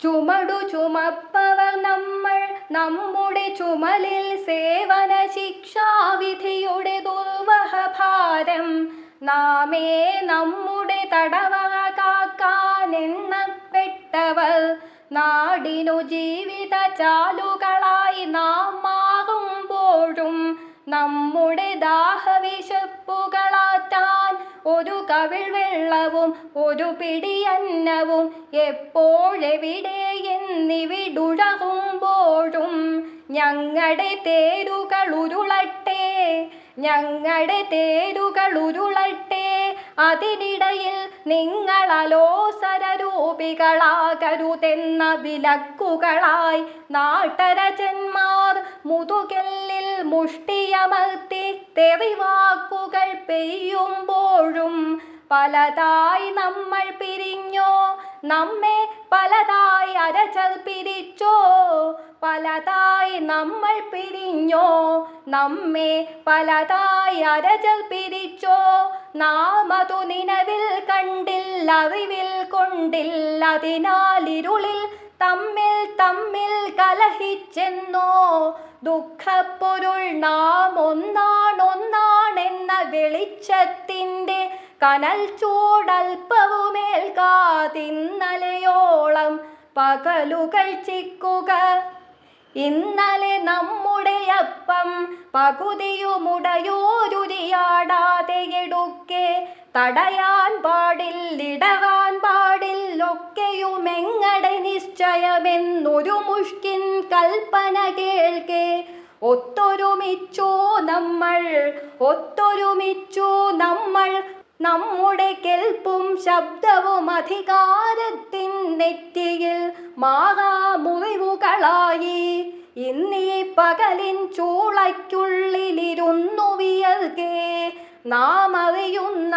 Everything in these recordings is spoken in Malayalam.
ചുമടു ചുമപ്പവർ നമ്മൾ നമ്മുടെ ചുമലിൽ സേവന ശിക്ഷാവിധിയുടെ ദുർവഹഭാരം നാമേ നമ്മുടെ തടവറ കാക്കാൻ എണ്ണപ്പെട്ടവർ നാടിനു ജീവിത ചാലുകളായി നാം മാറുമ്പോഴും നമ്മുടെ ദാഹവിശപ്പുകളാറ്റാൻ ഒരു കവിൾ വെള്ളവും ഒരു പിടിയന്നവും എപ്പോഴെവിടെ എന്നിവിടുഴകുമ്പോഴും ഞങ്ങളുടെ തേരുകൾ ഉരുളട്ടെ, ഞങ്ങളുടെ തേരുകൾ ഉരുളട്ടെ. അതിനിടയിൽ നിങ്ങൾ അലോസരരൂപികളാകരുതെന്ന വിലക്കുകളായി നാട്ടരജന്മാർ മുതുകെല്ലിൽ മുഷ്ടിയമർത്തി തെറിവാക്കുകൾ പെയ്യുമ്പോഴും പലതായി നമ്മൾ പിരിഞ്ഞോ, നമ്മെ പലതായി അരച്ചർ പിരിച്ചോ, പലതായി നമ്മൾ പിരിഞ്ഞോ, നമ്മെ പലതായി അരച്ചർ പിരിച്ചോ. നാം അതു നിലവിൽ കണ്ടില്ല, അറിവിൽ കൊണ്ടില്ല, അതിനാൽ ഇരുളിൽ തമ്മിൽ തമ്മിൽ കലഹിച്ചെന്നോ. ദുഃഖപ്പൊരുൾ നാം ഒന്നാണെന്ന വെളിച്ചത്തിൻ്റെ കനൽ ചൂടൽപ്പവുമേൽക്കാതിന്നലെയോളം പകലുകൾ ചിക്കുക. ഇന്നലെ നമ്മുടെ അപ്പം പകുതിയുമുടയോരുരിയാടാതെ എടുക്കെ തടയാൻ പാടില്ലിടകാൻ പാടില്ലൊക്കെയുമെങ്ങടെ നിശ്ചയമെന്നൊരു മുഷ്കിൻ കൽപ്പന കേൾക്കെ ഒത്തൊരുമിച്ചു നമ്മൾ നമ്മുടെ കേൾപ്പും ശബ്ദവും അധികാരത്തിൻ നെറ്റിയിൽ മാറാമുറിവുകളായി. ഇന്നീ പകലിൻ ചൂളയ്ക്കുള്ളിലിരുന്നു വിയർക്കെ നാം അറിയുന്ന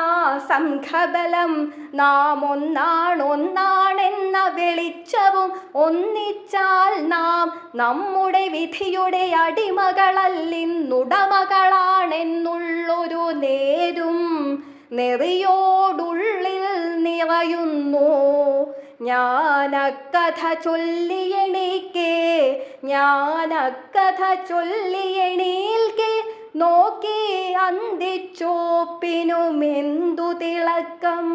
സംഘബലം, നാം ഒന്നാണെന്ന വെളിച്ചവും ഒന്നിച്ചാൽ നാം നമ്മുടെ വിധിയുടെ അടിമകളല്ലിന്നുടമകളാണെന്നുള്ളൊരു നേരും നെറിയോടുള്ളിൽ നിറയുന്നു. ഞാനക്കഥ ചൊല്ലിയെണീൽക്കെ നോക്കി അന്തിച്ചോപ്പിനുമെന്തു തിളക്കം.